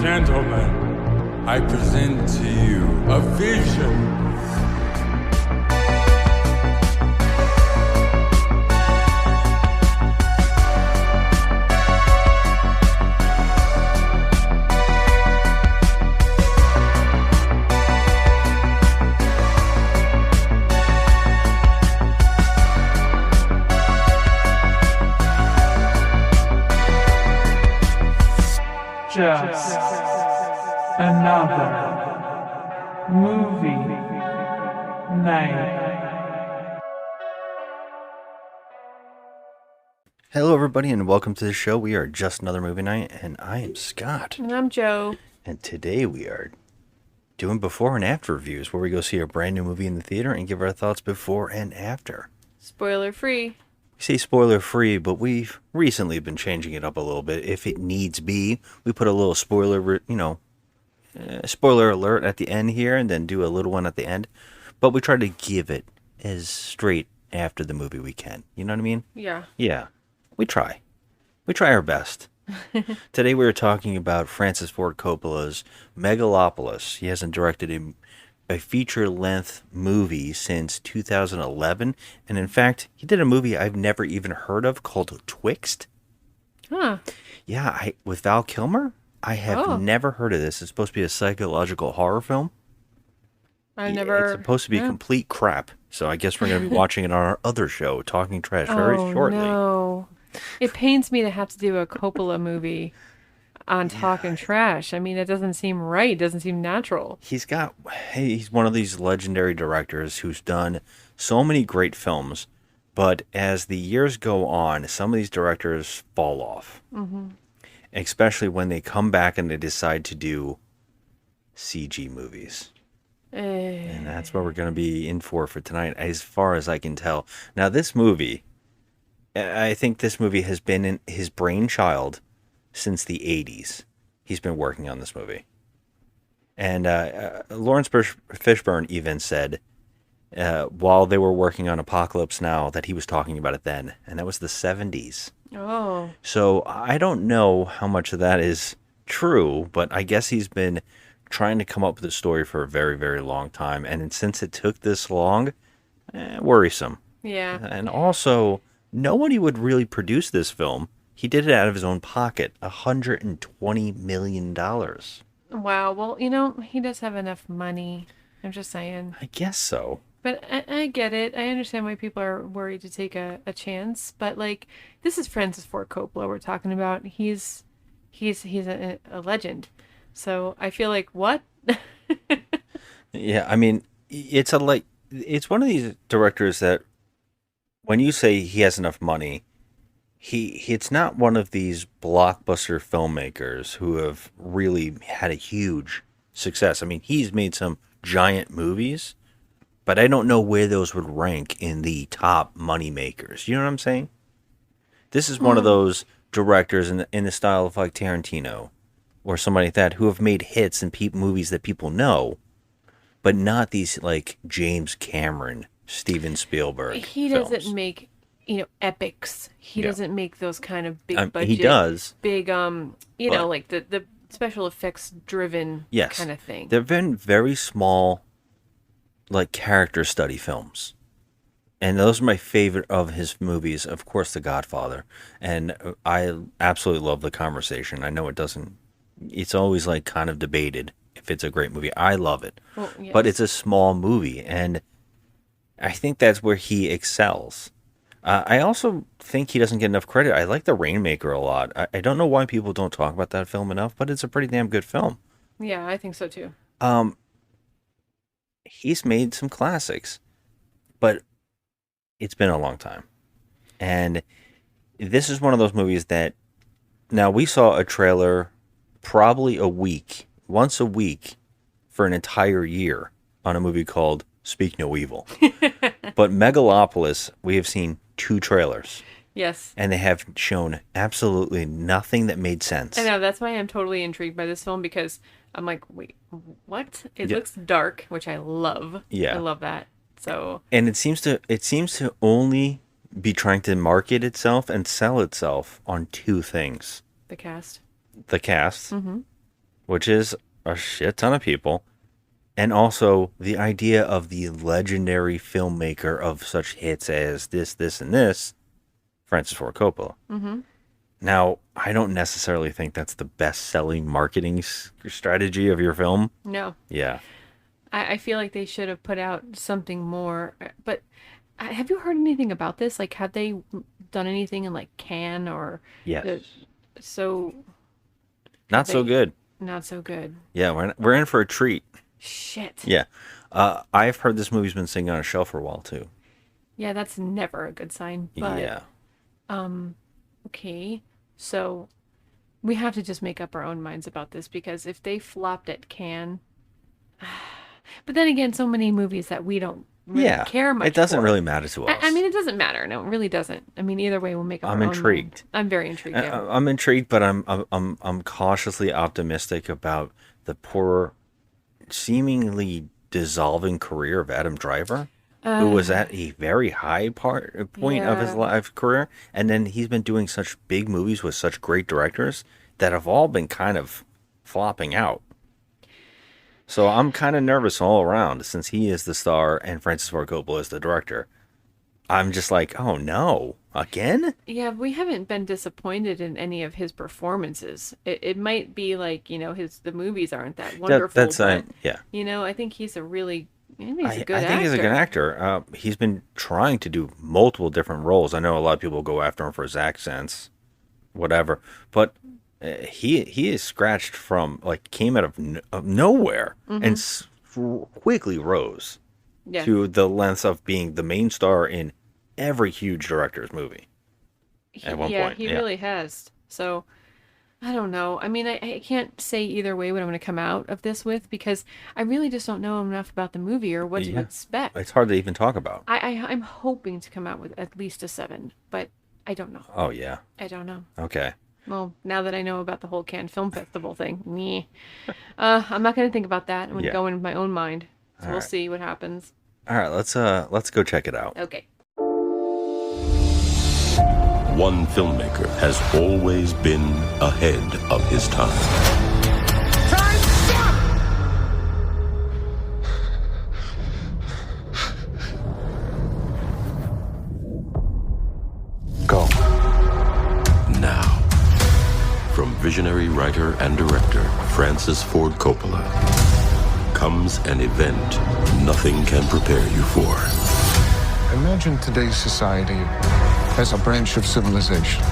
Gentlemen, I present to you a vision. Just another movie night. Hello, everybody, and welcome to the show. We are Just Another Movie Night, and I am Scott. And I'm Joe. And today we are doing before and after reviews, where we go see a brand new movie in the theater and give our thoughts before and after. Spoiler free. We say spoiler free, but we've recently been changing it up a little bit. If it needs be, we put a little spoiler, spoiler alert at the end here, and then do a little one at the end. But we try to give it as straight after the movie we can. You know what I mean? Yeah. Yeah. We try. We try our best. Today we are talking about Francis Ford Coppola's Megalopolis. He hasn't directed a feature-length movie since 2011. And in fact, he did a movie I've never even heard of called Twixt. Huh. Yeah, with Val Kilmer. I have never heard of this. It's supposed to be a psychological horror film. I've never... It's supposed to be complete crap. So I guess we're going to be watching it on our other show, Talking Trash, very shortly. No. It pains me to have to do a Coppola movie on Talking Trash. I mean, it doesn't seem right. It doesn't seem natural. He's one of these legendary directors who's done so many great films, but as the years go on, some of these directors fall off. Mm-hmm. Especially when they come back and they decide to do CG movies. And that's what we're going to be in for tonight, as far as I can tell. Now, this movie, I think this movie has been in his brainchild since the 80s. He's been working on this movie. And Lawrence Fishburne even said, while they were working on Apocalypse Now, that he was talking about it then. And that was the 70s. Oh. So I don't know how much of that is true, but I guess he's been trying to come up with a story for a very, very long time. And since it took this long, worrisome. Yeah. And also, nobody would really produce this film. He did it out of his own pocket, $120 million. Wow. Well, he does have enough money. I'm just saying. I guess so. But I get it. I understand why people are worried to take a chance. But, this is Francis Ford Coppola we're talking about. He's a legend. So I feel like, what? Yeah, I mean, it's one of these directors that when you say he has enough money, it's not one of these blockbuster filmmakers who have really had a huge success. I mean, he's made some giant movies, but I don't know where those would rank in the top money makers. You know what I'm saying? This is one of those directors in the style of like Tarantino or somebody like that who have made hits and movies that people know, but not these like James Cameron, Steven Spielberg. He doesn't make epics. He doesn't make those kind of big budget. He does. Big like the special effects driven kind of thing. There've been very small like character study films. And those are my favorite of his movies, of course, The Godfather. And I absolutely love The Conversation. I know it's always like kind of debated if it's a great movie. I love it. Well, yes. But it's a small movie, and I think that's where he excels. I also think he doesn't get enough credit. I like The Rainmaker a lot. I don't know why people don't talk about that film enough, but it's a pretty damn good film. Yeah, I think so too. He's made some classics, but it's been a long time. And this is one of those movies that, now we saw a trailer probably once a week for an entire year on a movie called Speak No Evil. But Megalopolis, we have seen 2 trailers. Yes. And they have shown absolutely nothing that made sense. I know, that's why I'm totally intrigued by this film, because I'm like, wait, what? It looks dark, which I love. Yeah. I love that. So. And it seems to only be trying to market itself and sell itself on 2 things. The cast. The cast. Mm-hmm. which is a shit ton of people. And also the idea of the legendary filmmaker of such hits as this, and this, Francis Ford Coppola. Mm-hmm. Now, I don't necessarily think that's the best-selling marketing strategy of your film. No. Yeah. I feel like they should have put out something more. But have you heard anything about this? Like, have they done anything in, like, Cannes or... Yes. So... Not so good. Not so good. Yeah, we're in for a treat. Shit. Yeah. I've heard this movie's been sitting on a shelf for a while, too. Yeah, that's never a good sign. But, yeah. Okay, so we have to just make up our own minds about this, because if they flopped at Cannes... But then again, so many movies that we don't really care much it doesn't for. really matter to us. I mean, it doesn't matter. No, it really doesn't. I mean, either way, we'll make up our own mind. I'm intrigued. I'm very intrigued, yeah. I'm intrigued, but I'm cautiously optimistic about the poor, seemingly dissolving career of Adam Driver, who was at a very high point of his life career, and then he's been doing such big movies with such great directors that have all been kind of flopping out. So I'm kind of nervous all around, since he is the star and Francis Ford Coppola is the director. I'm just like, oh no, again? Yeah, we haven't been disappointed in any of his performances. It might be like, the movies aren't that wonderful. Yeah. I think he's a really... he's a good I think he's a good actor. He's been trying to do multiple different roles. I know a lot of people go after him for his accents, whatever. But he is scratched from, like, came out of nowhere and quickly rose to the lengths of being the main star in every huge director's movie at one point. He really has. So... I don't know. I mean, I can't say either way what I'm going to come out of this with, because I really just don't know enough about the movie or what to expect. It's hard to even talk about. I'm hoping to come out with at least a 7, but I don't know. Oh, yeah. I don't know. Okay. Well, now that I know about the whole Cannes Film Festival thing, I'm not going to think about that. I'm going to go in my own mind. So we'll see what happens. All right, let's go check it out. Okay. One filmmaker has always been ahead of his time. Time stop! Go. Now, from visionary writer and director Francis Ford Coppola, comes an event nothing can prepare you for. Imagine today's society as a branch of civilization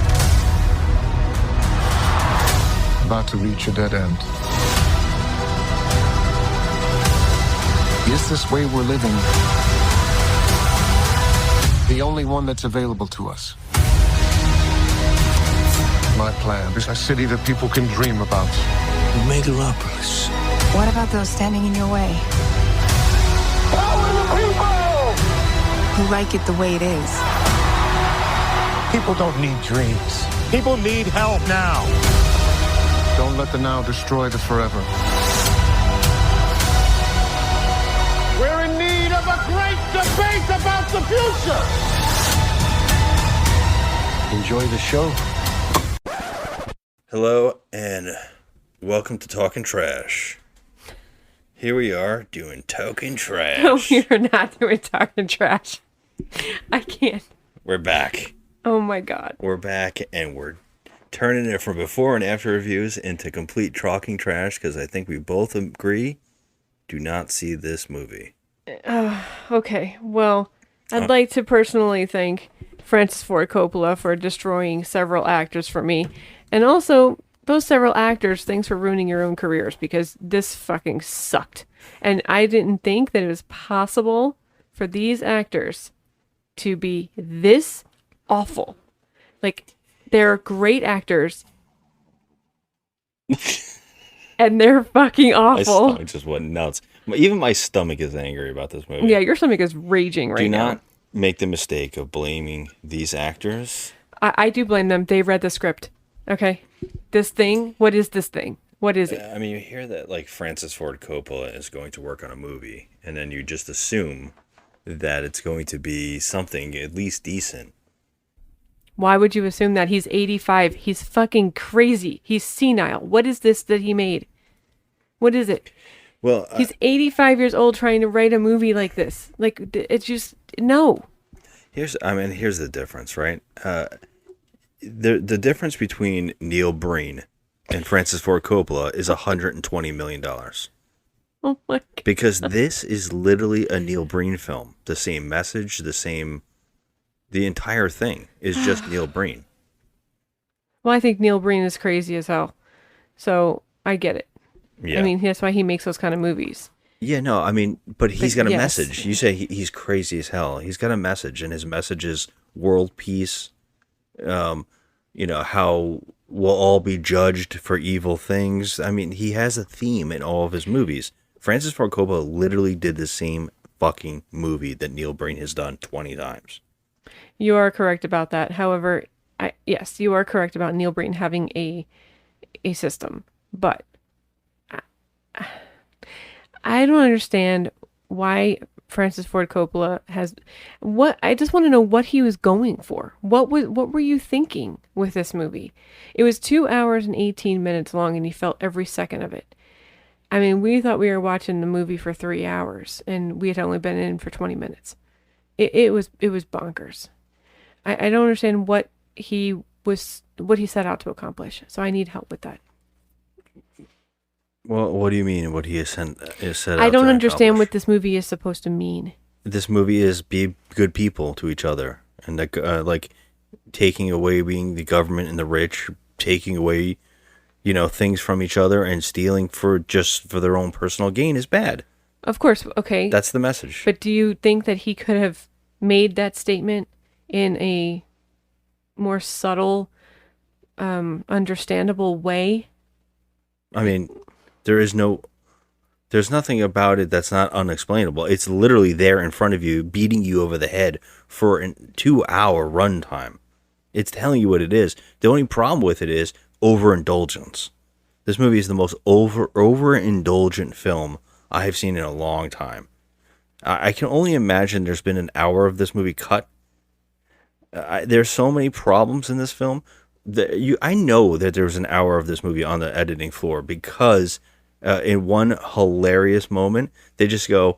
about to reach a dead end. Is this way we're living the only one that's available to us? My plan is a city that people can dream about. Megalopolis. What about those standing in your way? Power the people! Who like it the way it is? People don't need dreams. People need help now. Don't let the now destroy the forever. We're in need of a great debate about the future! Enjoy the show. Hello, and welcome to Talking Trash. Here we are doing Talking Trash. No, you're not doing Talking Trash. I can't. We're back. Oh my God. We're back, and we're turning it from before and after reviews into complete Talking Trash, because I think we both agree, do not see this movie. Okay, well, I'd like to personally thank Francis Ford Coppola for destroying several actors for me. And also, those several actors, thanks for ruining your own careers, because this fucking sucked. And I didn't think that it was possible for these actors to be this awful. Like, they're great actors. And they're fucking awful. My stomach just went nuts. Even my stomach is angry about this movie. Yeah, your stomach is raging right now. Do not make the mistake of blaming these actors. I do blame them. They read the script. Okay? This thing, what is this thing? What is it? I mean, you hear that, like, Francis Ford Coppola is going to work on a movie, and then you just assume that it's going to be something at least decent. Why would you assume that? He's 85. He's fucking crazy. He's senile. What is this that he made? What is it? Well, He's 85 years old trying to write a movie like this. Like, it's just, no. here's the difference, right? The difference between Neil Breen and Francis Ford Coppola is $120 million. Oh my God. Because this is literally a Neil Breen film. The same message, the entire thing is just Neil Breen. Well, I think Neil Breen is crazy as hell. So I get it. Yeah. I mean, that's why he makes those kind of movies. Yeah, no, I mean, but he's got a yes. message. You say he's crazy as hell. He's got a message, and his message is world peace. How we'll all be judged for evil things. I mean, he has a theme in all of his movies. Francis Ford Coppola literally did the same fucking movie that Neil Breen has done 20 times. You are correct about that. However, yes, you are correct about Neil Breen having a system, but I don't understand why Francis Ford Coppola has what. I just want to know what he was going for. What were you thinking with this movie? It was 2 hours and 18 minutes long, and you felt every second of it. I mean, we thought we were watching the movie for 3 hours, and we had only been in for 20 minutes. It was bonkers. I don't understand what he set out to accomplish. So I need help with that. Well, what do you mean? What he is set out I don't to understand accomplish? what this movie is supposed to mean. This movie is be good people to each other, and like taking away being the government and the rich, taking away, things from each other and stealing for their own personal gain is bad. Of course, okay. That's the message. But do you think that he could have made that statement in a more subtle, understandable way? I mean, there's nothing about it that's not unexplainable. It's literally there in front of you, beating you over the head for a 2-hour runtime. It's telling you what it is. The only problem with it is overindulgence. This movie is the most overindulgent film I have seen in a long time. I can only imagine there's been an hour of this movie cut. There's so many problems in this film. I know that there was an hour of this movie on the editing floor because in one hilarious moment, they just go,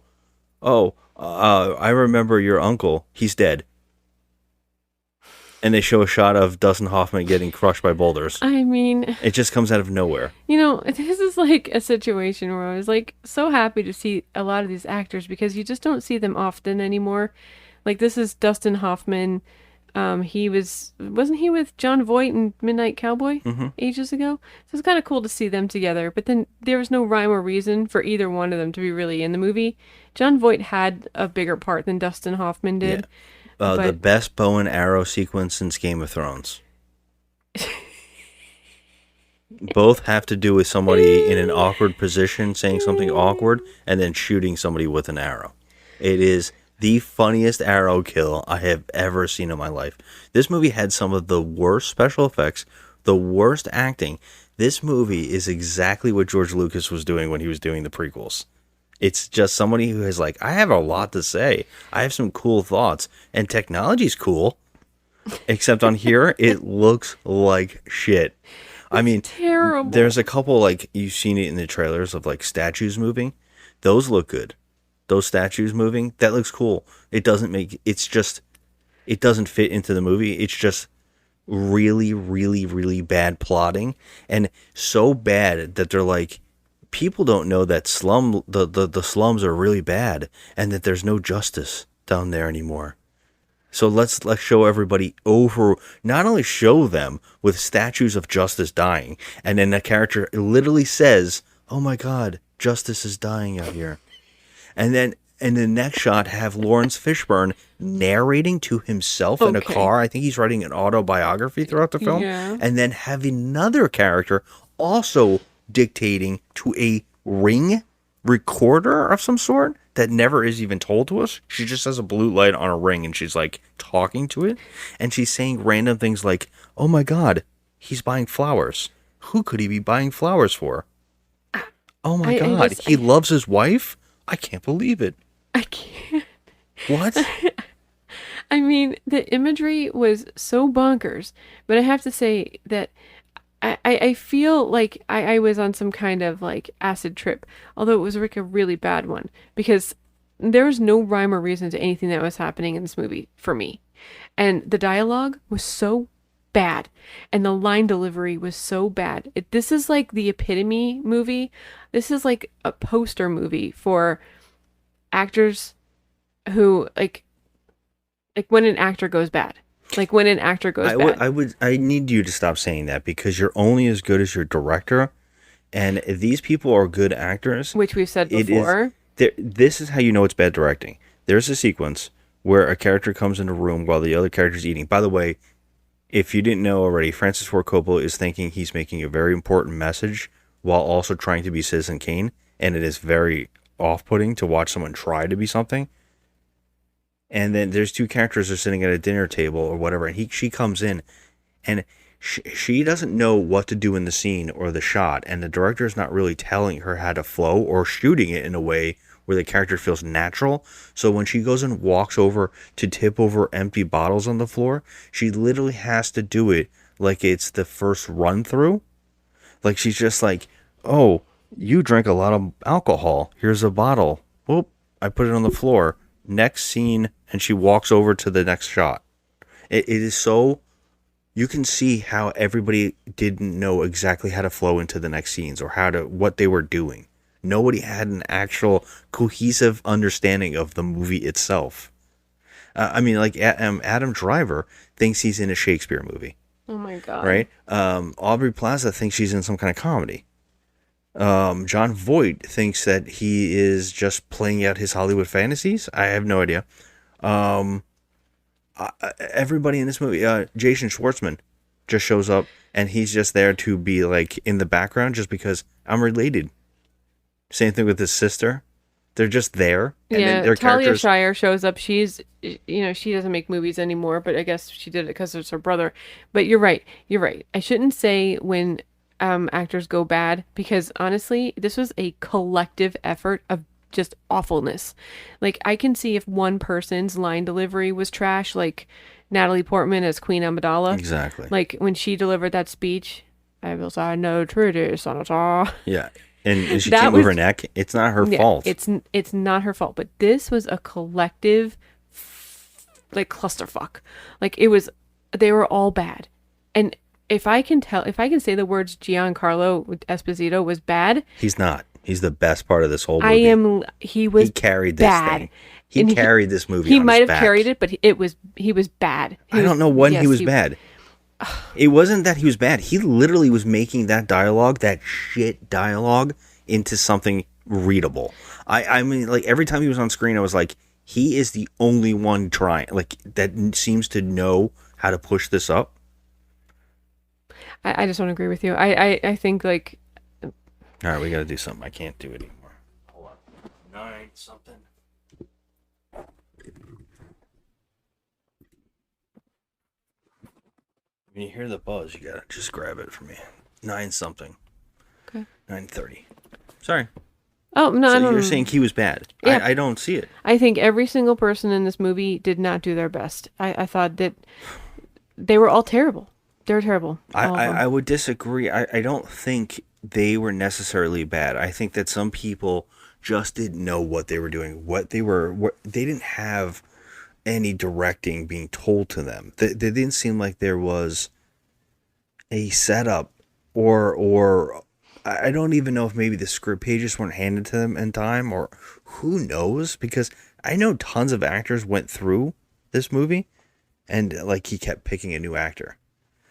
I remember your uncle. He's dead. And they show a shot of Dustin Hoffman getting crushed by boulders. I mean, it just comes out of nowhere. This is like a situation where I was like so happy to see a lot of these actors because you just don't see them often anymore. Like this is Dustin Hoffman. Wasn't he with Jon Voight in Midnight Cowboy ages ago? So it's kind of cool to see them together. But then there was no rhyme or reason for either one of them to be really in the movie. Jon Voight had a bigger part than Dustin Hoffman did. Yeah. The best bow and arrow sequence since Game of Thrones. Both have to do with somebody in an awkward position saying something awkward and then shooting somebody with an arrow. It is the funniest arrow kill I have ever seen in my life. This movie had some of the worst special effects, the worst acting. This movie is exactly what George Lucas was doing when he was doing the prequels. It's just somebody who is like, I have a lot to say. I have some cool thoughts. And technology's cool. Except on here, it looks like shit. I mean, terrible. There's a couple, like, you've seen it in the trailers of, like, statues moving. Those look good. Those statues moving, that looks cool. It doesn't fit into the movie. It's just really, really, really bad plotting. And so bad that they're like, people don't know that the slums are really bad and that there's no justice down there anymore. So let's show everybody not only show them with statues of justice dying, and then the character literally says, oh my God, justice is dying out here. And then in the next shot have Lawrence Fishburne narrating to himself in a car. I think he's writing an autobiography throughout the film. Yeah. And then have another character also dictating to a ring recorder of some sort that never is even told to us. She just has a blue light on a ring and she's like talking to it. And she's saying random things like, oh my God, he's buying flowers. Who could he be buying flowers for? Oh my God, he loves his wife? I can't believe it. I can't. What? I mean, the imagery was so bonkers, but I have to say that I feel like I was on some kind of like acid trip, although it was like a really bad one because there was no rhyme or reason to anything that was happening in this movie for me. And the dialogue was so bad and the line delivery was so bad. This is like the epitome movie. This is like a poster movie for actors who like when an actor goes bad. Like when an actor goes bad. I need you to stop saying that because you're only as good as your director, and if these people are good actors, Which we've said before. This is how you know it's bad directing. There's a sequence where a character comes in a room while the other character's eating. By the way, if you didn't know already, Francis Ford Coppola is thinking he's making a very important message while also trying to be Citizen Kane, and it is very off-putting to watch someone try to be something. And then there's two characters are sitting at a dinner table or whatever, and she comes in, and she doesn't know what to do in the scene or the shot, and the director is not really telling her how to flow or shooting it in a way where the character feels natural. So when she goes and walks over to tip over empty bottles on the floor, she literally has to do it like it's the first run through. Like she's just like, oh, you drank a lot of alcohol. Here's a bottle. Whoop, I put it on the floor. Next scene, and she walks over to the next shot. It is so, you can see how everybody didn't know exactly how to flow into the next scenes or what they were doing. Nobody had an actual cohesive understanding of the movie itself. I mean, like Adam Driver thinks he's in a Shakespeare movie. Oh my God. Right? Aubrey Plaza thinks she's in some kind of comedy. John Voight thinks that he is just playing out his Hollywood fantasies. I have no idea. Everybody in this movie, Jason Schwartzman just shows up and he's just there to be like in the background just because I'm related. Same thing with his sister. They're just there. And yeah, their Talia characters... Shire shows up. She's, she doesn't make movies anymore, but I guess she did it because it's her brother. But you're right. I shouldn't say when actors go bad because honestly, this was a collective effort of just awfulness. Like I can see if one person's line delivery was trash, like Natalie Portman as Queen Amidala. Exactly. Like when she delivered that speech, I was I know treaty, Sonata. Yeah. And she can't move her neck. It's not her fault. It's not her fault. But this was a collective, like clusterfuck. Like they were all bad. And if I can say the words Giancarlo Esposito was bad, he's not. He's the best part of this whole movie. He carried this bad. thing. He carried this movie. He might have carried it, but he was bad. I don't know when he was bad. It wasn't that he was bad. He literally was making that dialogue, that shit dialogue, into something readable. I mean, like every time he was on screen, I was like, he is the only one trying, like that seems to know how to push this up. I just don't agree with you. I think like. All right, we got to do something. I can't do it anymore. Hold on. 9 something. When you hear the buzz, you gotta just grab it for me. 9 something. Okay. 9:30. Sorry. Oh no! So you're saying he was bad? Yeah. I don't see it. I think every single person in this movie did not do their best. I thought that they were all terrible. They were terrible. I would disagree. I don't think they were necessarily bad. I think that some people just didn't know what they were doing. They didn't have any directing being told to them. They didn't seem like there was a setup or I don't even know if maybe the script pages weren't handed to them in time or who knows, because I know tons of actors went through this movie and like he kept picking a new actor.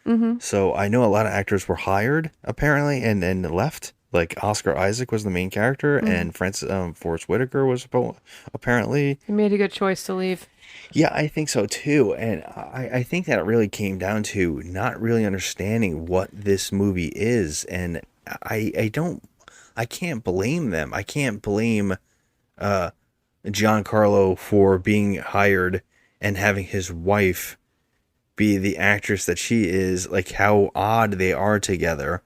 Mm-hmm. So I know a lot of actors were hired apparently and then left. Like Oscar Isaac was the main character, and Francis Forrest Whitaker was apparently. He made a good choice to leave. Yeah, I think so too, and I think that it really came down to not really understanding what this movie is, and I can't blame them. I can't blame Giancarlo for being hired and having his wife be the actress that she is. Like how odd they are together.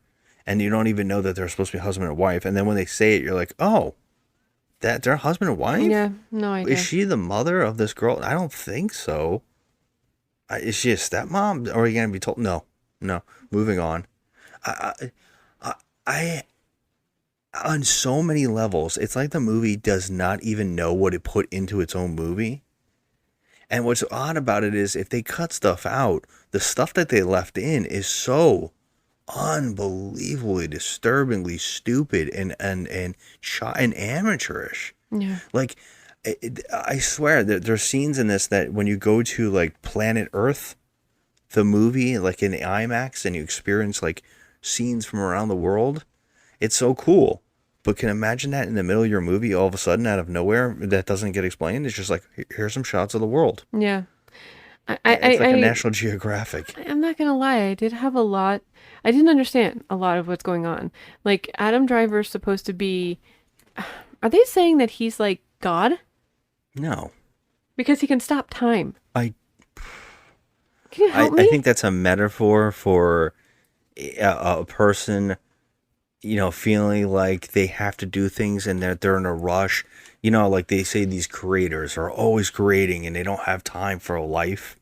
And you don't even know that they're supposed to be husband and wife. And then when they say it, you're like, oh, that they're husband and wife? Yeah, no idea. Is she the mother of this girl? I don't think so. Is she a stepmom? Or are you going to be told? No. Moving on. I, I on so many levels, it's like the movie does not even know what it put into its own movie. And what's odd about it is if they cut stuff out, the stuff that they left in is so unbelievably disturbingly stupid and amateurish. Yeah. Like I swear that there's scenes in this that when you go to like Planet Earth, the movie, like in IMAX, and you experience like scenes from around the world, it's so cool. But can you imagine that in the middle of your movie, all of a sudden, out of nowhere, that doesn't get explained? It's just like, here's some shots of the world. Yeah. It's like a National Geographic. I'm not gonna lie, I didn't understand a lot of what's going on. Like, Adam Driver's supposed to be, are they saying that he's like God? No. Because he can stop time. Can you help me? I think that's a metaphor for a person, feeling like they have to do things and that they're in a rush. Like they say these creators are always creating and they don't have time for a life.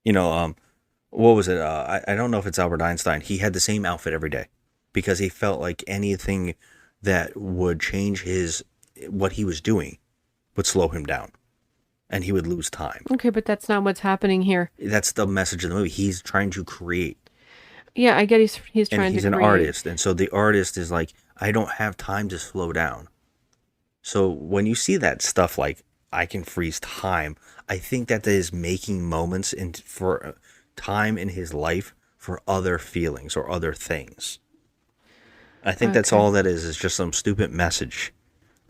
What was it? I don't know if it's Albert Einstein. He had the same outfit every day because he felt like anything that would change what he was doing would slow him down and he would lose time. Okay, but that's not what's happening here. That's the message of the movie. He's trying to create. Yeah, I get he's trying to create. And he's an artist. And so the artist is like, I don't have time to slow down. So when you see that stuff like, I can freeze time, I think that is making moments for time in his life for other feelings or other things. I think that's all that is just some stupid message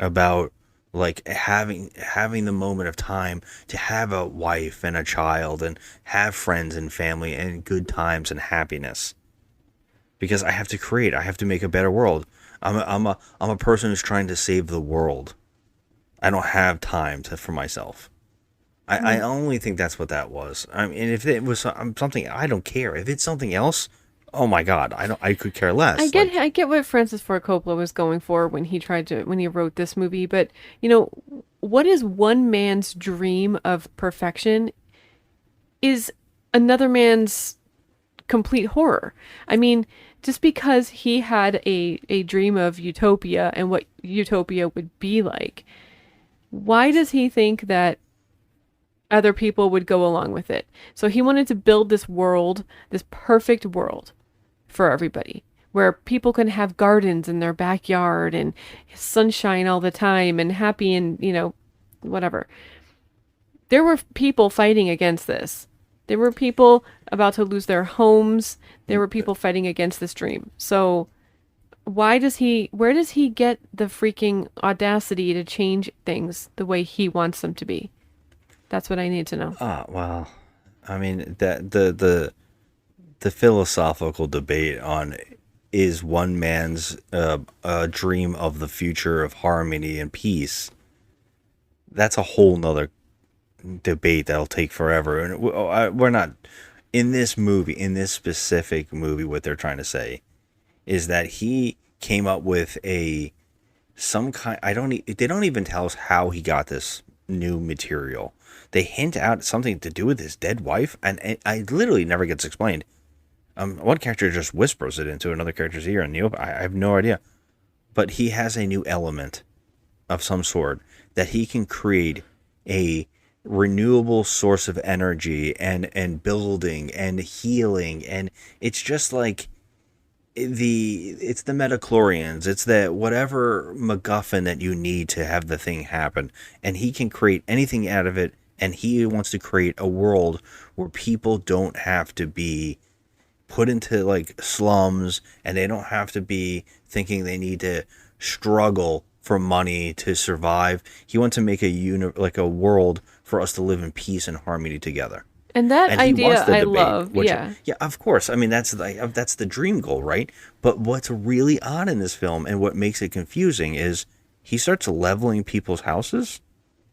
about like having the moment of time to have a wife and a child and have friends and family and good times and happiness. Because I have to create, I have to make a better world. I'm a person who's trying to save the world. I don't have time for myself. I only think that's what that was. I mean, if it was something, I don't care. If it's something else, oh my God, I could care less. I get what Francis Ford Coppola was going for when he wrote this movie, but what is one man's dream of perfection is another man's complete horror. I mean, just because he had a dream of utopia and what utopia would be like, why does he think that other people would go along with it? So he wanted to build this world, this perfect world for everybody, where people can have gardens in their backyard and sunshine all the time and happy and, whatever. There were people fighting against this. There were people about to lose their homes. There were people fighting against this dream. So where does he get the freaking audacity to change things the way he wants them to be? That's what I need to know. Well, I mean, that the philosophical debate on is one man's dream of the future of harmony and peace. That's a whole nother debate that'll take forever. And we're not in this specific movie. What they're trying to say is that he came up with some kind. They don't even tell us how he got this new material. They hint out something to do with his dead wife, and it literally never gets explained. One character just whispers it into another character's ear, and I have no idea. But he has a new element of some sort that he can create a renewable source of energy and building and healing, and it's just like it's the metachlorians, it's the whatever MacGuffin that you need to have the thing happen, and he can create anything out of it. And he wants to create a world where people don't have to be put into like slums, and they don't have to be thinking they need to struggle for money to survive. He wants to make a world for us to live in peace and harmony together. And that idea I love. Yeah, of course. I mean, that's the dream goal, right? But what's really odd in this film and what makes it confusing is he starts leveling people's houses.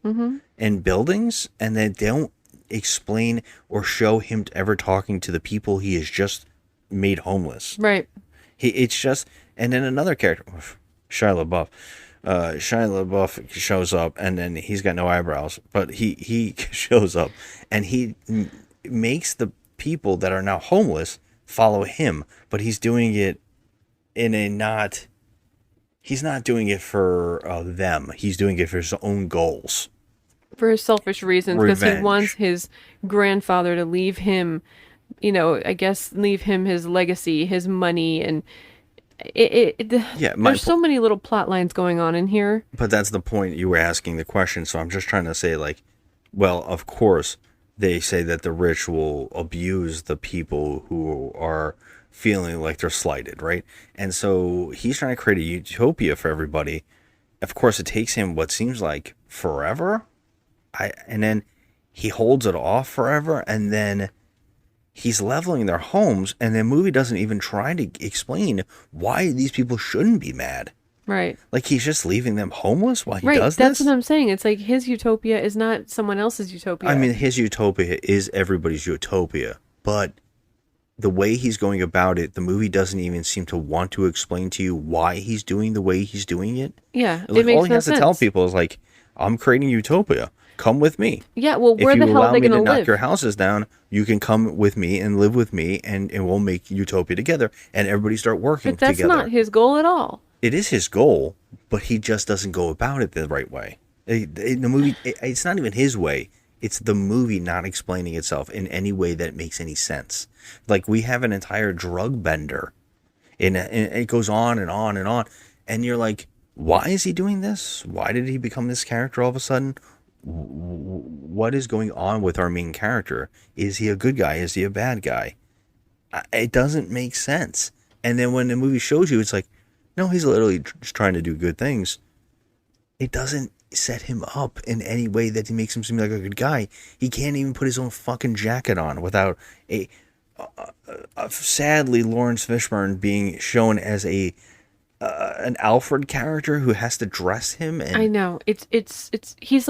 Mm-hmm. And buildings, and they don't explain or show him ever talking to the people he has just made homeless. Right. It's just, and then another character, Shia LaBeouf. Shia LaBeouf shows up, and then he's got no eyebrows, but he shows up, and he makes the people that are now homeless follow him, but he's doing it in a not. He's not doing it for them. He's doing it for his own goals. For his selfish reasons, because he Revenge. wants his grandfather to leave him, I guess leave him his legacy, his money, and there's so many little plot lines going on in here. But that's the point you were asking the question. So I'm just trying to say, like, well, of course, they say that the rich will abuse the people who are feeling like they're slighted, right? And so he's trying to create a utopia for everybody. Of course, it takes him what seems like forever. And then he holds it off forever, and then he's leveling their homes, and the movie doesn't even try to explain why these people shouldn't be mad. Right. Like, he's just leaving them homeless while he Right, does that's this? what I'm saying. It's like his utopia is not someone else's utopia. I mean, his utopia is everybody's utopia, but the way he's going about it, the movie doesn't even seem to want to explain to you why he's doing the way he's doing it. Yeah, Like, it makes all he no has sense. to tell people is, like, I'm creating utopia. Come with me. Yeah, well, where if the you hell allow are they me to going to knock live? your houses down, you can come with me and live with me, and we'll make utopia together, and everybody start working But that's together. not his goal at all. It is his goal, but he just doesn't go about it the right way. In the movie, it's not even his way. It's the movie not explaining itself in any way that makes any sense. Like, we have an entire drug bender, and it goes on and on and on, and you're like, why is he doing this? Why did he become this character all of a sudden? What is going on with our main character? Is he a good guy? Is he a bad guy? It doesn't make sense. And then when the movie shows you, it's like, no, he's literally just trying to do good things. It doesn't set him up in any way that makes him seem like a good guy. He can't even put his own fucking jacket on without sadly, Lawrence Fishburne being shown as an Alfred character who has to dress him. And I know. He's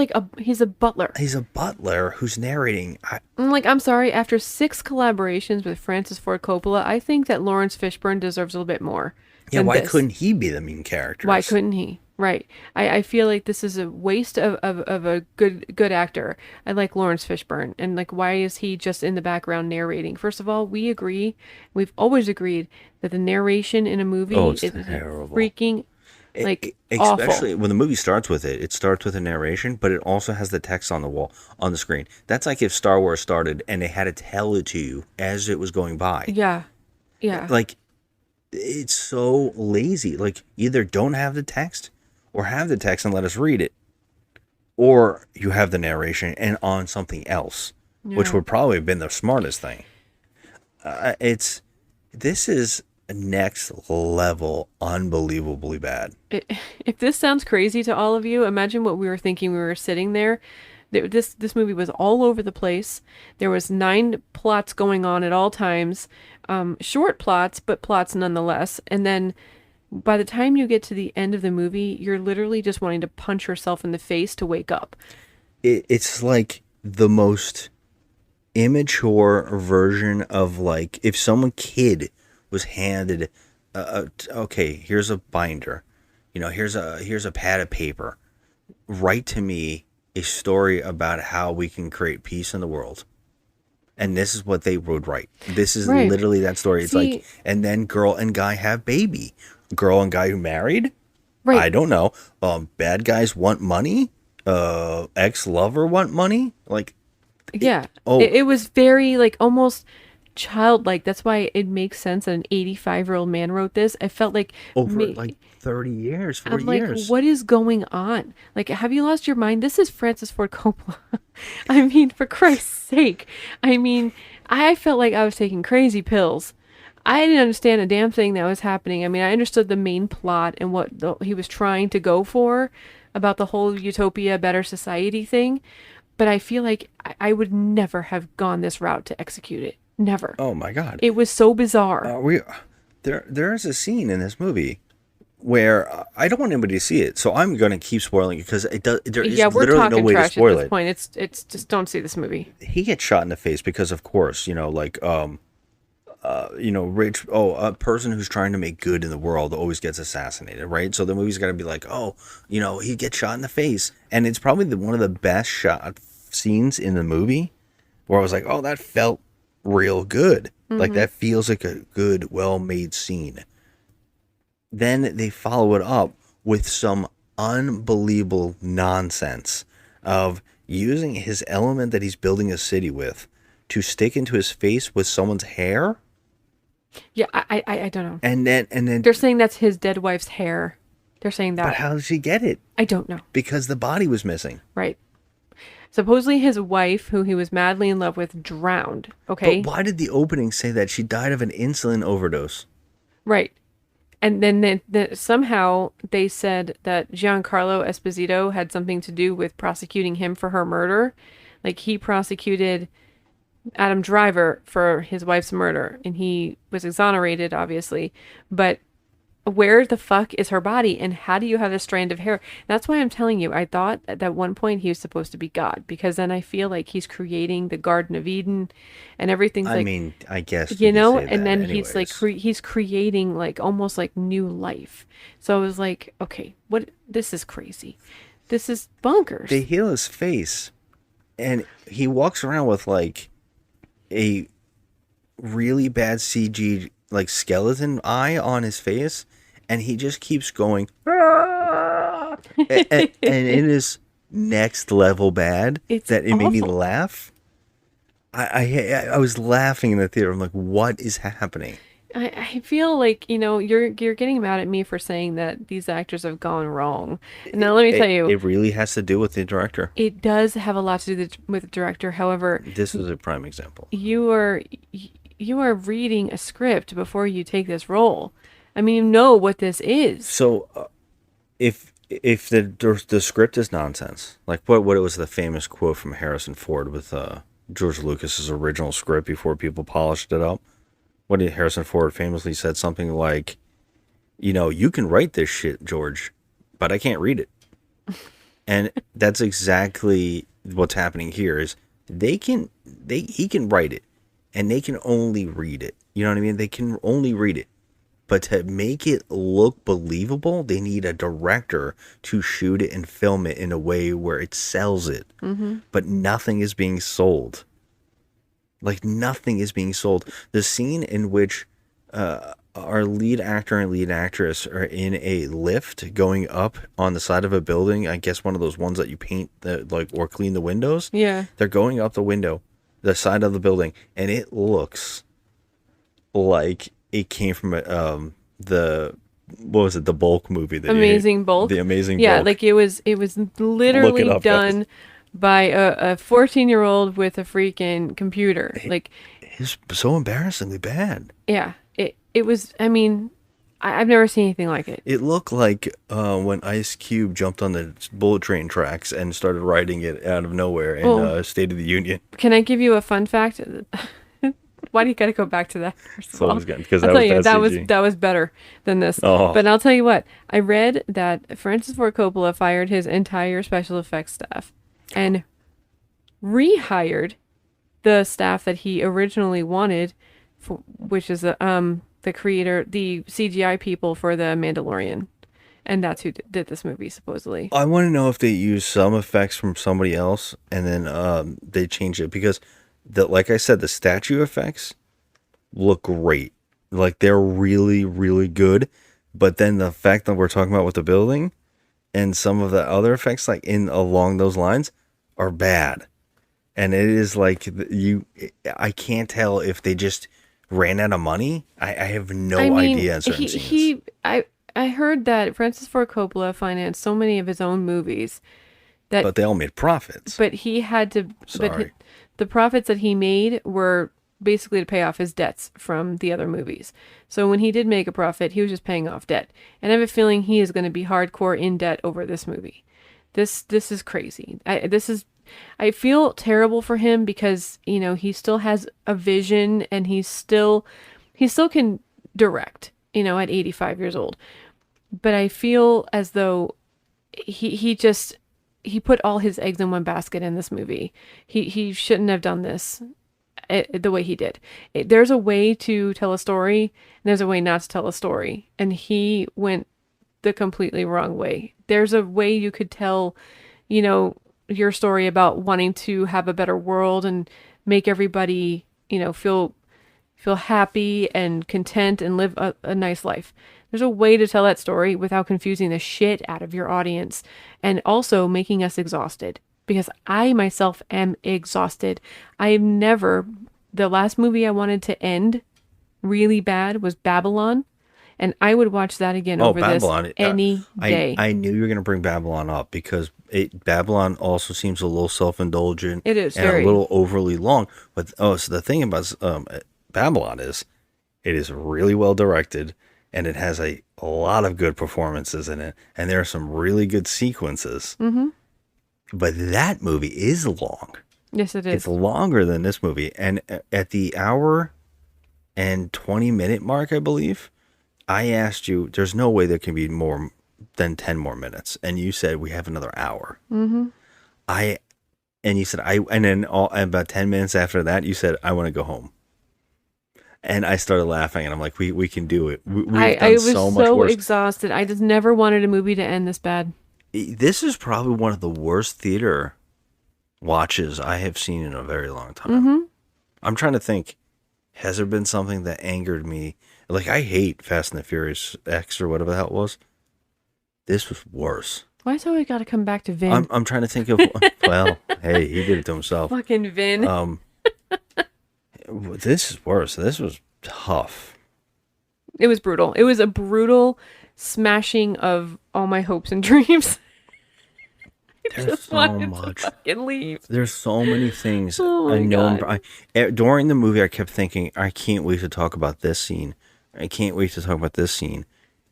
a butler. he's a butler who's narrating. I'm sorry, after 6 collaborations with Francis Ford Coppola, I think that Lawrence Fishburne deserves a little bit more. Yeah, than why this. couldn't he be the main character? Why couldn't he? Right. I feel like this is a waste of a good actor. I like Lawrence Fishburne. And, like, why is he just in the background narrating? First of all, we've always agreed that the narration in a movie is terrible. freaking, like, especially awful. when the movie starts with it. It starts with a narration, but it also has the text on the wall, on the screen. That's like if Star Wars started and they had to tell it to you as it was going by. Yeah. Yeah. Like, it's so lazy. Like, either don't have the text or have the text and let us read it, or you have the narration and on something else, which would probably have been the smartest thing. This is next level, unbelievably bad. If this sounds crazy to all of you, imagine what we were thinking. We were sitting there. This movie was all over the place. There was 9 plots going on at all times, short plots, but plots nonetheless. And then by the time you get to the end of the movie, you're literally just wanting to punch yourself in the face to wake up. It's like the most immature version of, like, if some kid was handed, okay, here's a binder, here's a pad of paper, write to me a story about how we can create peace in the world. And this is what they would write. This is Right. literally that story. It's like, and then girl and guy have baby. Girl and guy who married? Right. I don't know. Bad guys want money? Ex-lover want money? Like, Yeah. Oh. It was very, like, almost childlike. That's why it makes sense that an 85-year-old man wrote this. I felt like over like 30 years, 40 I'm like, years. what is going on? Like, have you lost your mind? This is Francis Ford Coppola. I mean, for Christ's sake. I mean, I felt like I was taking crazy pills. I didn't understand a damn thing that was happening. I mean, I understood the main plot and what he was trying to go for about the whole utopia, better society thing. But I feel like I would never have gone this route to execute it. Never. Oh my God. It was so bizarre. There is a scene in this movie where I don't want anybody to see it, so I'm going to keep spoiling it because there is Yeah, we're literally talking no way to trash at spoil this it. point. It's just don't see this movie. He gets shot in the face because, of course, a person who's trying to make good in the world always gets assassinated, right? So the movie's got to be like, he gets shot in the face, and it's probably one of the best shot scenes in the movie, where I was like, oh, that felt real good. Like that feels like a good, well-made scene. Then they follow it up with some unbelievable nonsense of using his element that he's building a city with to stick into his face with someone's hair. Yeah, I don't know. And then They're saying that's his dead wife's hair. They're saying that. But how did she get it? I don't know. Because the body was missing. Right. Supposedly his wife, who he was madly in love with, drowned. Okay. But why did the opening say that she died of an insulin overdose? Right. And then somehow they said that Giancarlo Esposito had something to do with prosecuting him for her murder. Like he prosecuted Adam Driver for his wife's murder, and he was exonerated, obviously. But where the fuck is her body, and how do you have a strand of hair? That's why I'm telling you, I thought at one point he was supposed to be God, because then I feel like he's creating the Garden of Eden and everything's like, I mean, I guess you know, could say and that then anyways. he's like he's creating like almost like new life. So I was like, okay, what? This is crazy. This is bonkers. They heal his face, and he walks around with like a really bad CG like skeleton eye on his face, and he just keeps going and it is next level bad. It's that it made me awful. laugh. I was laughing in the theater. I'm like, what is happening? I feel like, you know, you're getting mad at me for saying that these actors have gone wrong. And now let me tell you, It really has to do with the director. it does have a lot to do with the director. However, This is a prime example. you are reading a script before you take this role. I mean, you know what this is. So, if the script is nonsense, like what it was the famous quote from Harrison Ford with George Lucas's original script before people polished it up. What did Harrison Ford famously said? Something like, you know, you can write this shit, George, but I can't read it. And that's exactly what's happening here. Is he can write it, and they can only read it. You know what I mean? They can only read it. But to make it look believable, they need a director to shoot it and film it in a way where it sells it. Mm-hmm. But nothing is being sold. Like, nothing is being sold. The scene in which our lead actor and lead actress are in a lift going up on the side of a building, I guess one of those ones that you paint or clean the windows. Yeah. They're going up the side of the building, and it looks like it came from the Bulk movie? Amazing Bulk. The Amazing Bulk. Yeah, like it was literally up, done by a 14-year-old with a freaking computer. Like, it's so embarrassingly bad. yeah, it was. I mean, I've never seen anything like it. It looked like when Ice Cube jumped on the bullet train tracks and started riding it out of nowhere in State of the Union. Can I give you a fun fact? Why do you got to go back to that? First of all? Because I'll tell you, that was that was better than this. Oh. But I'll tell you what, I read that Francis Ford Coppola fired his entire special effects staff and rehired the staff that he originally wanted, which is the creator, the CGI people for the Mandalorian, and that's who did this movie supposedly. I want to know if they used some effects from somebody else and then they changed it, because like I said, the statue effects look great. Like, they're really, really good. But then the fact that we're talking about with the building and some of the other effects, like along those lines, are bad. And it is like I can't tell if they just ran out of money. I have no idea in certain scenes. I heard that Francis Ford Coppola financed so many of his own movies but they all made profits. But he had to. Sorry. But the profits that he made were basically to pay off his debts from the other movies. So when he did make a profit, he was just paying off debt. And I have a feeling he is going to be hardcore in debt over this movie. This is crazy. I feel terrible for him because, you know, he still has a vision and he still can direct, you know, at 85 years old. But I feel as though he put all his eggs in one basket in this movie. He shouldn't have done this the way he did. There's a way to tell a story, and there's a way not to tell a story. And he went the completely wrong way. There's a way you could tell, you know, your story about wanting to have a better world and make everybody, you know, feel feel happy and content and live a nice life. There's a way to tell that story without confusing the shit out of your audience and also making us exhausted, because I myself am exhausted. The last movie I wanted to end really bad was Babylon, and I would watch that again over Babylon, this any day. I knew you were going to bring Babylon up because Babylon also seems a little self-indulgent. It is and a little overly long. But so the thing about Babylon is it is really well directed, and it has a lot of good performances in it, and there are some really good sequences. Mm-hmm. But that movie is long. Yes, it is. It's longer than this movie, and at the hour and 20-minute mark, I believe, I asked you, there's no way there can be more than 10 more minutes. And you said, we have another hour. Mm-hmm. And you said, and then about 10 minutes after that, you said, I want to go home. And I started laughing, and I'm like, we can do it. I was so much worse. Exhausted. I just never wanted a movie to end this bad. This is probably one of the worst theater watches I have seen in a very long time. Mm-hmm. I'm trying to think, has there been something that angered me? Like, I hate Fast and the Furious X or whatever the hell it was. This was worse. Why is it always got to come back to Vin? I'm trying to think of, well, hey, he did it to himself. Fucking Vin. This is worse. This was tough. It was brutal. It was a brutal smashing of all my hopes and dreams. There's so much. Fucking leave. There's so many things. Oh my God. During the movie, I kept thinking, I can't wait to talk about this scene. I can't wait to talk about this scene.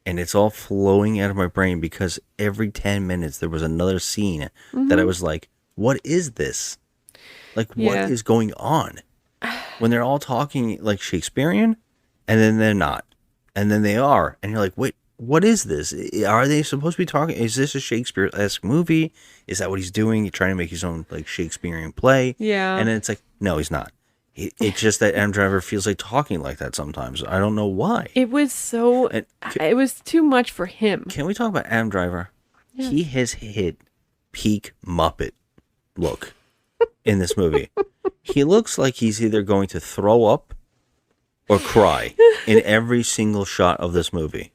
And it's all flowing out of my brain because every 10 minutes there was another scene that I was like, what is this? Like, what is going on? When they're all talking like Shakespearean, and then they're not. And then they are. And you're like, wait, what is this? Are they supposed to be talking? Is this a Shakespeare-esque movie? Is that what he's doing? He's trying to make his own like Shakespearean play. Yeah. And then it's like, no, he's not. It's just that Adam Driver feels like talking like that sometimes. I don't know why. It was it was too much for him. Can we talk about Adam Driver? Yeah. He has hit peak Muppet look in this movie. He looks like he's either going to throw up or cry in every single shot of this movie.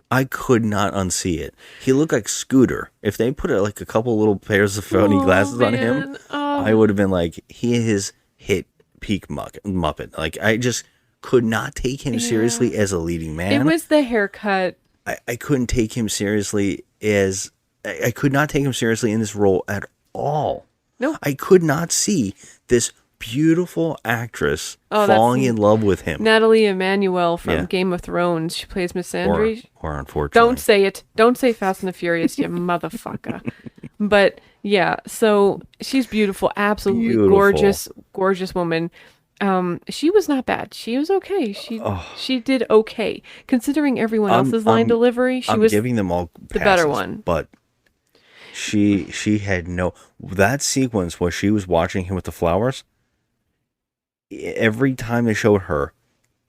I could not unsee it. He looked like Scooter. If they put like a couple little pairs of phony glasses on him, I would have been like, he has hit peak Muppet. Like, I just could not take him seriously as a leading man. It was the haircut. I couldn't take him seriously as... I could not take him seriously in this role at all. No. I could not see this beautiful actress falling in love with him. Natalie Emmanuel from Game of Thrones. She plays Miss Sandry. Or unfortunately. Don't say it. Don't say Fast and the Furious, you motherfucker. But yeah, so she's beautiful. Absolutely gorgeous woman. She was not bad. She was okay. She did okay. Considering everyone else's line delivery, she was giving them all the better one. But she had that sequence where she was watching him with the flowers, every time they showed her,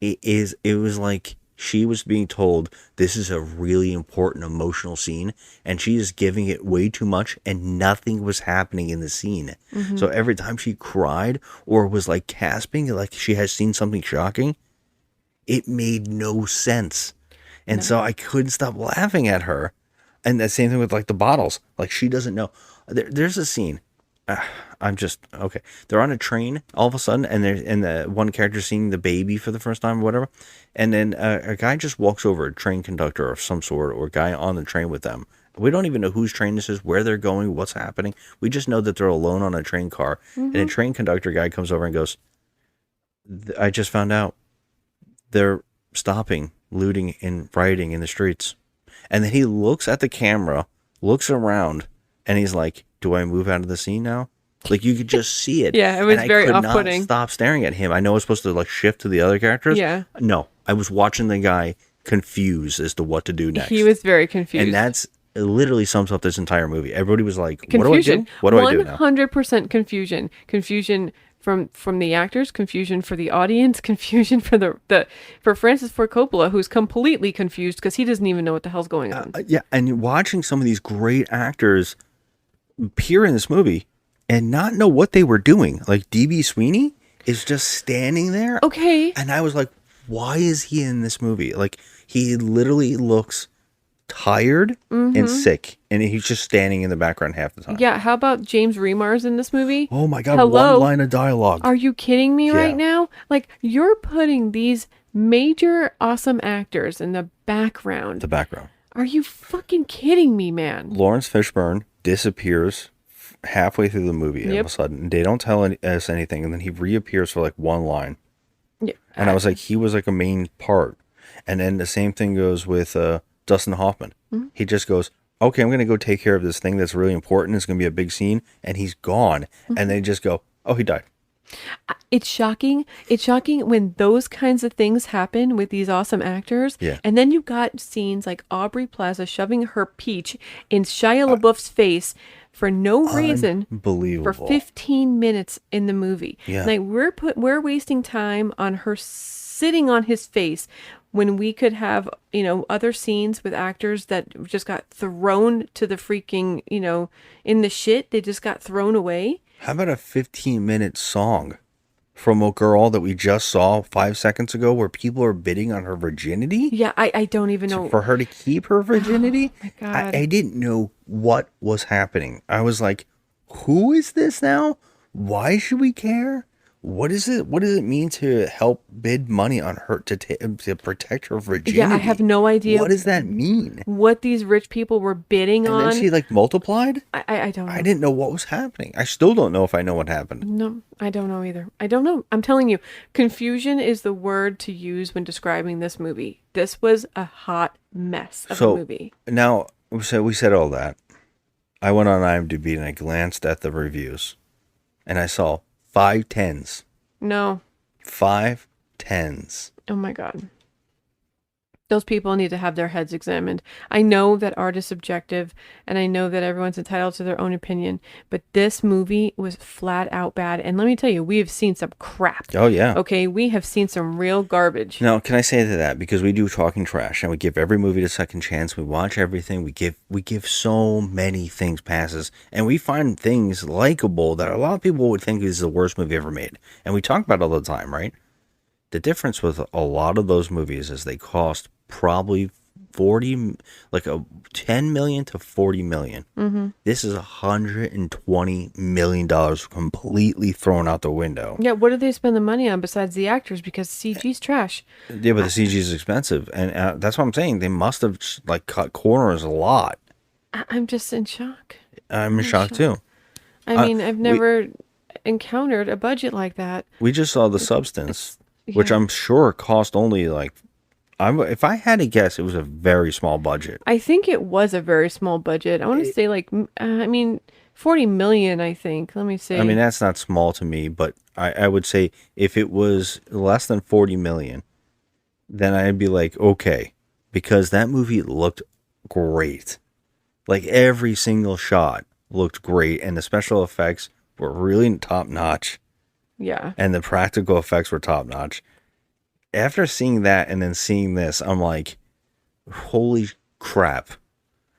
it was like she was being told this is a really important emotional scene, and she is giving it way too much, and nothing was happening in the scene. Mm-hmm. So every time she cried or was like gasping, like she had seen something shocking, it made no sense. And so I couldn't stop laughing at her. And the same thing with like the bottles. Like, she doesn't know. There's a scene. I'm just okay. They're on a train all of a sudden, and the one character seeing the baby for the first time or whatever, and then a guy just walks over, a train conductor of some sort, or a guy on the train with them. We don't even know whose train this is, where they're going, what's happening. We just know that they're alone on a train car, and a train conductor guy comes over and goes, "I just found out they're stopping, looting, and rioting in the streets." And then he looks at the camera, looks around, and he's like, do I move out of the scene now? Like, you could just see it. Yeah, it was very off-putting. I could not stop staring at him. I know I was supposed to like shift to the other characters. Yeah. No, I was watching the guy confused as to what to do next. He was very confused. And that's it literally sums up this entire movie. Everybody was like, what do I do? What do I do now? 100% confusion. Confusion from the actors, confusion for the audience, confusion for for Francis Ford Coppola, who's completely confused because he doesn't even know what the hell's going on. Yeah, and watching some of these great actors appear in this movie and not know what they were doing. Like D.B. Sweeney, is just standing there. Okay. And I was like, why is he in this movie? Like, he literally looks tired and sick, and he's just standing in the background half the time. Yeah, how about James Remar's in this movie? Oh my God, Hello? one line of dialogue. Are you kidding me Yeah. right now? Like, you're putting these major awesome actors in the background. The background. Are you fucking kidding me, man? Lawrence Fishburne disappears halfway through the movie all of a sudden. They don't tell us anything, and then he reappears for like one line. Yeah. And I was like, he was like a main part. And then the same thing goes with Dustin Hoffman. Mm-hmm. He just goes, okay, I'm going to go take care of this thing that's really important. It's going to be a big scene. And he's gone. Mm-hmm. And they just go, oh, he died. It's shocking. It's shocking when those kinds of things happen with these awesome actors. Yeah. And then you got scenes like Aubrey Plaza shoving her peach in Shia LaBeouf's face for no reason Unbelievable. for 15 minutes in the movie. Yeah. Like we're wasting time on her sitting on his face when we could have, other scenes with actors that just got thrown to the freaking, in the shit. They just got thrown away. How about a 15-minute song from a girl that we just saw 5 seconds ago where people are bidding on her virginity? Yeah, I don't even know. For her to keep her virginity? Oh, my God. I didn't know what was happening. I was like, who is this now? Why should we care? What is it? What does it mean to help bid money on her to protect her virginity? Yeah, I have no idea. What does that mean? What these rich people were bidding And on. then she like multiplied? I don't know. I didn't know what was happening. I still don't know if I know what happened. No, I don't know either. I don't know. I'm telling you, confusion is the word to use when describing this movie. This was a hot mess of a movie. Now, so we said all that. I went on IMDb and I glanced at the reviews and I saw 5 10s. No. 5 10s. Oh my God. Those people need to have their heads examined. I know that art is subjective, and I know that everyone's entitled to their own opinion, but this movie was flat out bad. And let me tell you, we have seen some crap. Oh, yeah. Okay, we have seen some real garbage. Now, can I say to that? Because we do Talking Trash, and we give every movie a second chance. We watch everything. We give so many things passes, and we find things likable that a lot of people would think is the worst movie ever made. And we talk about it all the time, right? The difference with a lot of those movies is they cost probably 10 million to 40 million. Mm-hmm. This is $120 million completely thrown out the window. Yeah, what do they spend the money on besides the actors? Because CG's trash. Yeah, but the CG is expensive, and that's what I'm saying. They must have cut corners a lot. I'm just in shock. I'm in shock too. I mean, I've never encountered a budget like that. We just saw The Substance, which I'm sure cost only if I had to guess, it was a very small budget. I think it was a very small budget. I want to say 40 million, I think. Let me see. I mean, that's not small to me, but I would say if it was less than 40 million, then I'd be like, okay, because that movie looked great. Like every single shot looked great, and the special effects were really top notch. Yeah. And the practical effects were top notch. After seeing that and then seeing this, I'm like, holy crap.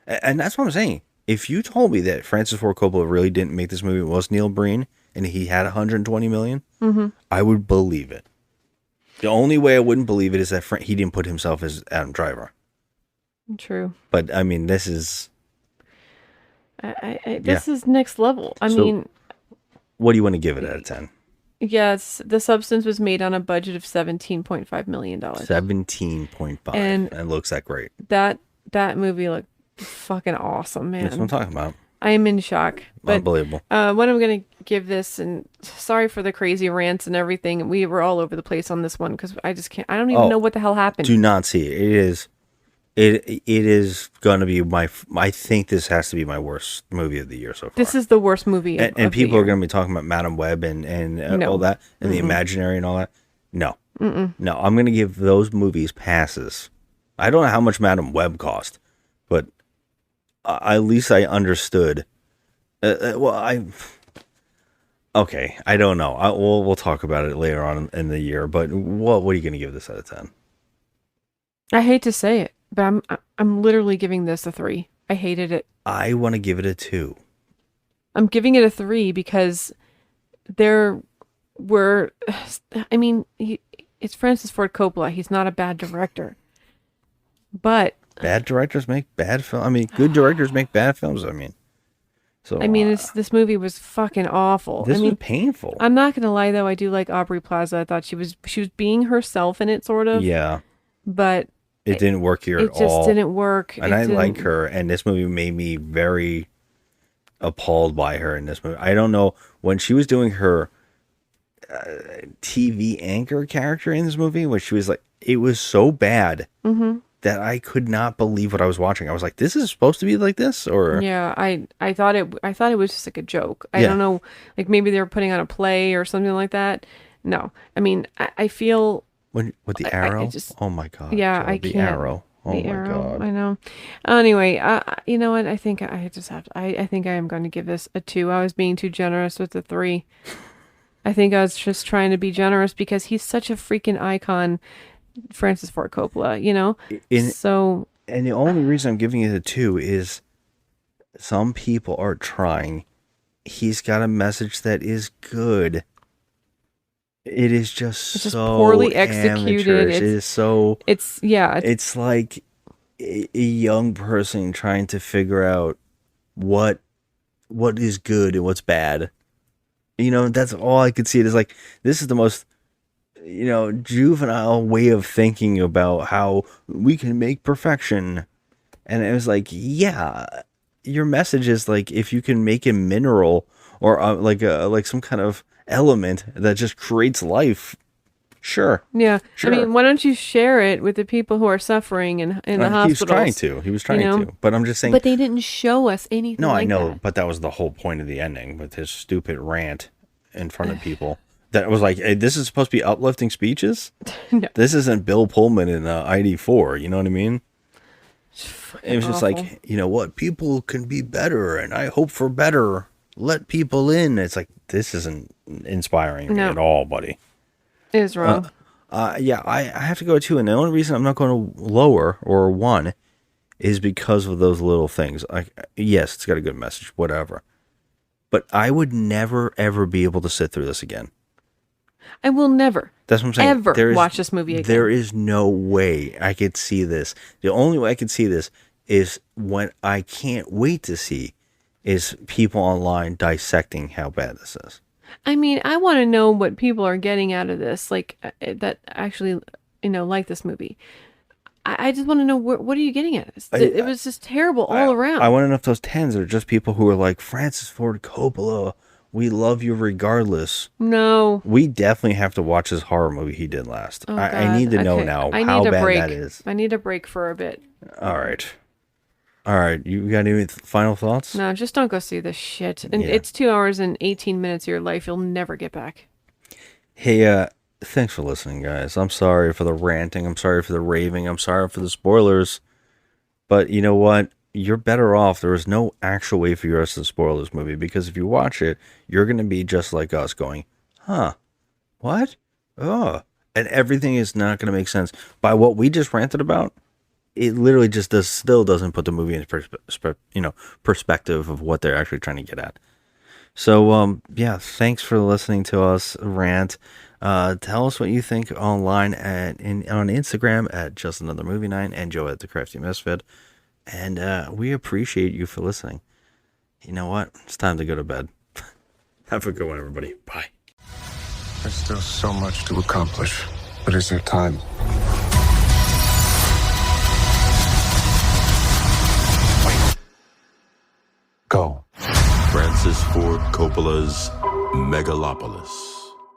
And that's what I'm saying. If you told me that Francis Ford Coppola really didn't make this movie, it was Neil Breen, and he had 120 million, I would believe it. The only way I wouldn't believe it is that he didn't put himself as Adam Driver. True. But, I mean, this is... This is next level. I mean... What do you want to give it out of 10? Yes, The Substance was made on a budget of $17.5 million. 17.5. And it looks that great. That movie looked fucking awesome, man. That's what I'm talking about. I am in shock. But, unbelievable. What I'm going to give this, and sorry for the crazy rants and everything. We were all over the place on this one because I just can't. I don't even know what the hell happened. Do not see it. It is going to be I think this has to be my worst movie of the year so far. This is the worst movie and people are going to be talking about Madam Web and all that, and the Imaginary and all that. No. No, I'm going to give those movies passes. I don't know how much Madam Web cost, but at least I understood. Okay, I don't know. We'll talk about it later on in the year, but what are you going to give this out of 10? I hate to say it, but I'm literally giving this a 3. I hated it. I want to give it a 2. I'm giving it a 3 because there I mean, it's Francis Ford Coppola. He's not a bad director, but Bad directors make bad films. I mean, good directors make bad films. I mean, so this movie was fucking awful. this I mean, was painful. I'm not gonna lie though, I do like Aubrey Plaza. I thought she was being herself in it, sort of. Yeah, But it didn't work here at all. it just didn't work. And I like her, and this movie made me very appalled by her in this movie. I don't know, when she was doing her TV anchor character in this movie, when she was like, it was so bad that I could not believe what I was watching. I was like, this is supposed to be like this, or Yeah, I thought it was just like a joke. I Yeah. don't know, like maybe they were putting on a play or something like that. No, I mean, I feel when with the I arrow. just- Oh my god! yeah, Joe, I the can't. arrow. Oh the my arrow. god! I know. Anyway, you know what? I think I just have to. I think I am going to give this a 2. I was being too generous with the 3. I think I was just trying to be generous because he's such a freaking icon, Francis Ford Coppola. You know. So And the only reason I'm giving it a 2 is some people are trying. He's got a message that is good. It is just It's just so poorly executed. amateurish. It is so. it's It's like a young person trying to figure out what is good and what's bad. You know, that's all I could see. It is like, this is the most, juvenile way of thinking about how we can make perfection. And it was like, yeah, your message is like, if you can make a mineral or like some kind of element that just creates life, sure. Yeah. Sure. I mean, why don't you share it with the people who are suffering in the hospitals? He was trying to, but I'm just saying. But they didn't show us anything. No, like I know, that. but that was the whole point of the ending with his stupid rant in front of people. That was like, hey, this is supposed to be uplifting speeches? No. This isn't Bill Pullman in ID4, you know what I mean? It was just awful. like, you know what, people can be better, and I hope for better. Let people in. It's like, this isn't inspiring me at all, buddy. It is wrong. Yeah, I have to go 2, and the only reason I'm not going to lower or 1 is because of those little things. Yes, it's got a good message, whatever. But I would never, ever be able to sit through this again. I will never. That's what I'm saying. Ever watch this movie again. There is no way I could see this. The only way I could see this is when I can't wait to see is people online dissecting how bad this is. I mean, I want to know what people are getting out of this, like that actually, like this movie. I just want to know what are you getting at this? It was just terrible all around. I want to know if those 10s are just people who are like, Francis Ford Coppola, we love you regardless. No. We definitely have to watch this horror movie he did last. Oh, I need to know now how bad that is. I need a break for a bit. All right. You got any final thoughts? No, just don't go see this shit. And Yeah. it's 2 hours and 18 minutes of your life you'll never get back. Hey, thanks for listening, guys. I'm sorry for the ranting. I'm sorry for the raving. I'm sorry for the spoilers. But you know what? You're better off. There is no actual way for us to spoil this movie, because if you watch it, you're going to be just like us going, huh? What? Oh. And everything is not going to make sense. By what we just ranted about, it literally just still doesn't put the movie in perspective of what they're actually trying to get at. So, yeah, thanks for listening to us rant. Tell us what you think online on Instagram at Just Another Movie Night, and Joe at The Crafty Misfit. And we appreciate you for listening. You know what? It's time to go to bed. Have a good one, everybody. Bye. There's still so much to accomplish, but is there time? Go. Francis Ford Coppola's Megalopolis.